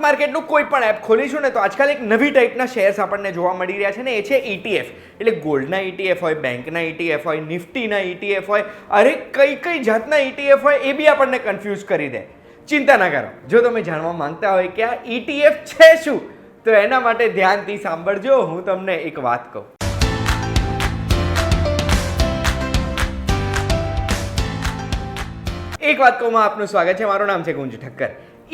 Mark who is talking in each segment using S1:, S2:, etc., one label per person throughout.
S1: માર્કેટનું કોઈ પણ એપ ખોલીશું ને તો આજકાલ એક નવી ટાઈપના શેર્સ આપણને જોવા મળી રહ્યા છે ને એ છે ETF. એટલે ગોલ્ડના ETF હોય, બેંકના ETF હોય, નિફ્ટીના ETF હોય, અરે કઈ જાતના ETF હોય એ બી આપણને કન્ફ્યુઝ કરી દે. ચિંતા ના કરો, જો તમે જાણવા માંગતા હોય કે આ ETF છે શું તો એના માટે ધ્યાનથી સાંભળજો. હું તમને એક વાત કહું. એક વાત કહું, આપનું સ્વાગત છે. મારું નામ છે ગુંજ ઠક્કર.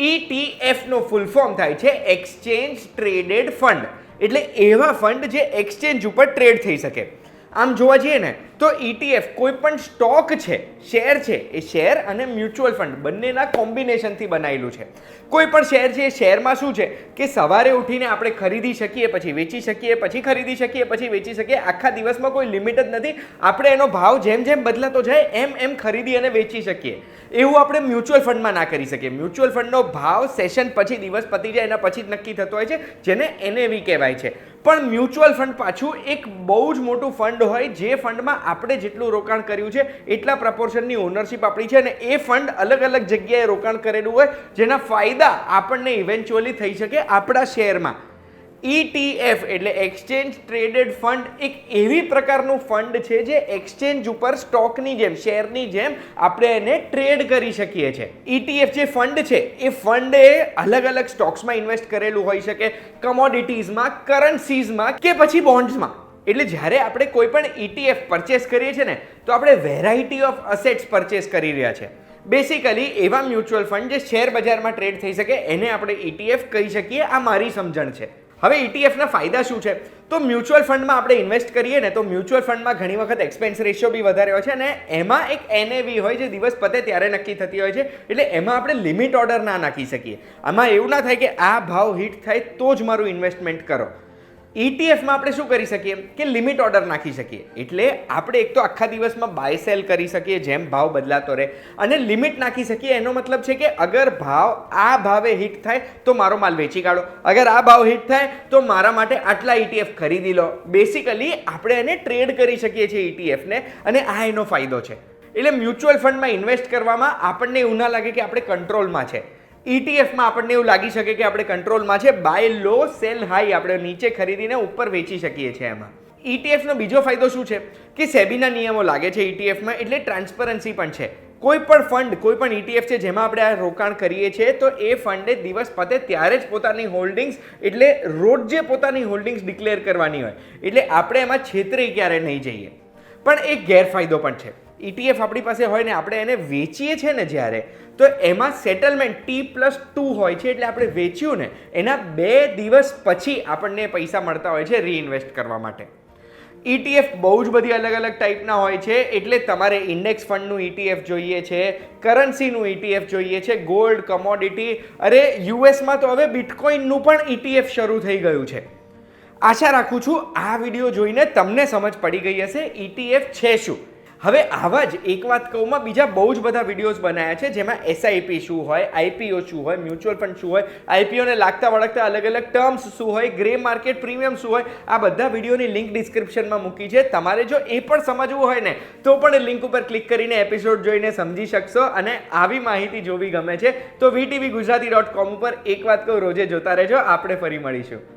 S1: ETF નો ફૂલ ફોર્મ થાય છે એક્સચેન્જ ટ્રેડેડ ફંડ. એટલે એવા ફંડ જે એક્સચેન્જ ઉપર ટ્રેડ થઈ શકે. આમ જોવા જઈએ ને તો ETF કોઈ પણ સ્ટોક છે, શેર છે, એ શેર અને મ્યુચ્યુઅલ ફંડ બંનેના કોમ્બિનેશનથી બનાવેલું છે. કોઈ પણ શેર છે એ શેરમાં શું છે કે સવારે ઉઠીને આપણે ખરીદી શકીએ, પછી વેચી શકીએ, પછી ખરીદી શકીએ, પછી વેચી શકીએ. આખા દિવસમાં કોઈ લિમિટ જ નથી. આપણે એનો ભાવ જેમ જેમ બદલાતો જાય એમ ખરીદી અને વેચી શકીએ. એવું આપણે મ્યુચ્યુઅલ ફંડમાં ના કરી શકીએ. મ્યુચ્યુઅલ ફંડનો ભાવ સેશન પછી, દિવસ પતી જાય એના પછી જ નક્કી થતો હોય છે, જેને NAV કહેવાય છે. પણ મ્યુચ્યુઅલ ફંડ પાછું એક બહુ જ મોટું ફંડ હોય જે ફંડમાં આપણે જેટલું રોકાણ કર્યું છે એટલા પ્રપોર્શનની ઓનરશિપ આપણી છે અને એ ફંડ અલગ અલગ જગ્યાએ રોકાણ કરેલું હોય જેના ફાયદા આપણને ઇવેન્ચ્યુઅલી થઈ શકે આપણા શેરમાં. ETF એટલે એક્સચેન્જ ટ્રેડેડ ફંડ એક એવી પ્રકારનું ફંડ છે જે એક્સચેન્જ ઉપર સ્ટોકની જેમ, શેરની જેમ આપણે એને ટ્રેડ કરી શકીએ છીએ. ETF જે ફંડ છે એ ફંડે અલગ અલગ સ્ટોક્સમાં ઇન્વેસ્ટ કરેલું હોઈ શકે, કમોડિટીઝમાં, કરન્સીઝમાં કે પછી બોન્ડ્સમાં. એટલે જ્યારે આપણે કોઈ પણ ETF પરચેસ કરીએ છીએ ને તો આપણે વેરાયટી ઓફ અસેટ્સ પરચેસ કરી રહ્યા છે. બેસિકલી એવા મ્યુચ્યુઅલ ફંડ જે શેર બજારમાં ટ્રેડ થઈ શકે એને આપણે ETF કહી શકીએ. આ મારી સમજણ છે. હવે ETF ના ફાયદા શું છે? તો મ્યુચ્યુઅલ ફંડમાં આપણે ઇન્વેસ્ટ કરીએ ને તો મ્યુચ્યુઅલ ફંડમાં ઘણી વખત એક્સપેન્સ રેશિયો બી વધારે હોય છે અને એમાં એક NAV હોય જે દિવસ પતે ત્યારે નક્કી થતી હોય છે. એટલે એમાં આપણે લિમિટ ઓર્ડર ના નાખી શકીએ. આમાં એવું ના થાય કે આ ભાવ હિટ થાય તો જ મારું ઇન્વેસ્ટમેન્ટ કરો. ETFમાં આપણે શું કરી શકીએ કે લિમિટ ઓર્ડર નાખી શકીએ. એટલે આપણે એક તો આખા દિવસમાં બાય સેલ કરી શકીએ જેમ ભાવ બદલાતો રહે, અને લિમિટ નાખી શકીએ. એનો મતલબ છે કે અગર ભાવ આ ભાવે હિટ થાય તો મારો માલ વેચી કાઢો, અગર આ ભાવ હિટ થાય તો મારા માટે આટલા ETF ખરીદી લો. બેસિકલી આપણે એને ટ્રેડ કરી શકીએ છીએ ETF ને, અને આ એનો ફાયદો છે. એટલે મ્યુચ્યુઅલ ફંડમાં ઇન્વેસ્ટ કરવામાં આપણને એવું ના લાગે કે આપણે કંટ્રોલમાં છે. ETFમાં આપણને એવું લાગી શકે કે આપણે કંટ્રોલમાં છે. બાય લો સેલ હાઈ, આપણે નીચે ખરીદીને ઉપર વેચી શકીએ છીએ. એમાં ETFનો બીજો ફાયદો શું છે કે સેબીના નિયમો લાગે છે ETFમાં, એટલે ટ્રાન્સપરન્સી પણ છે. કોઈ પણ ફંડ, કોઈ પણ ETF છે જેમાં આપણે આ રોકાણ કરીએ છીએ તો એ ફંડે દિવસ પતે ત્યારે જ પોતાની હોલ્ડિંગ્સ, એટલે રોજ જે પોતાની હોલ્ડિંગ્સ ડિક્લેર કરવાની હોય. એટલે આપણે એમાં છેતરી ક્યારે નહીં જઈએ. પણ એક ગેરફાયદો પણ છે. ETF આપણી પાસે હોય ને આપણે એને વેચીએ છીએ ને જ્યારે, તો એમાં સેટલમેન્ટ T+2 હોય છે. એટલે આપણે વેચ્યું ને એના 2 દિવસ પછી આપણને પૈસા મળતા હોય છે રીઇન્વેસ્ટ કરવા માટે. ETF બહુ જ બધી અલગ અલગ ટાઈપના હોય છે. એટલે તમારે ઇન્ડેક્સ ફંડનું ETF જોઈએ છે, કરન્સીનું ETF જોઈએ છે, ગોલ્ડ, કમોડિટી, અરે યુએસમાં તો હવે બિટકોઇનનું પણ ETF શરૂ થઈ ગયું છે. આશા રાખું છું આ વિડીયો જોઈને તમને સમજ પડી ગઈ હશે ETF છે શું. હવે આવા જ એક વાત કહુંમાં બીજા બહુ જ બધા વિડીયોઝ બનાવ્યા છે જેમાં SIP શું હોય, IPO શું હોય, મ્યુચ્યુઅલ ફંડ શું હોય, IPO ને લાગતા વળગતા અલગ અલગ ટર્મ્સ શું હોય, ગ્રે માર્કેટ પ્રીમિયમ શું હોય, આ બધા વિડીયોની લિંક ડિસ્ક્રિપ્શનમાં મૂકી છે. તમારે જો એ પણ સમજવું હોય ને તો પણ લિંક ઉપર ક્લિક કરીને એપિસોડ જોઈને સમજી શકશો. અને આવી માહિતી જોવી ગમે છે તો VTVgujarati.com ઉપર એક વાત કહું, રોજે જોતા રહેજો. આપણે ફરી મળીશું.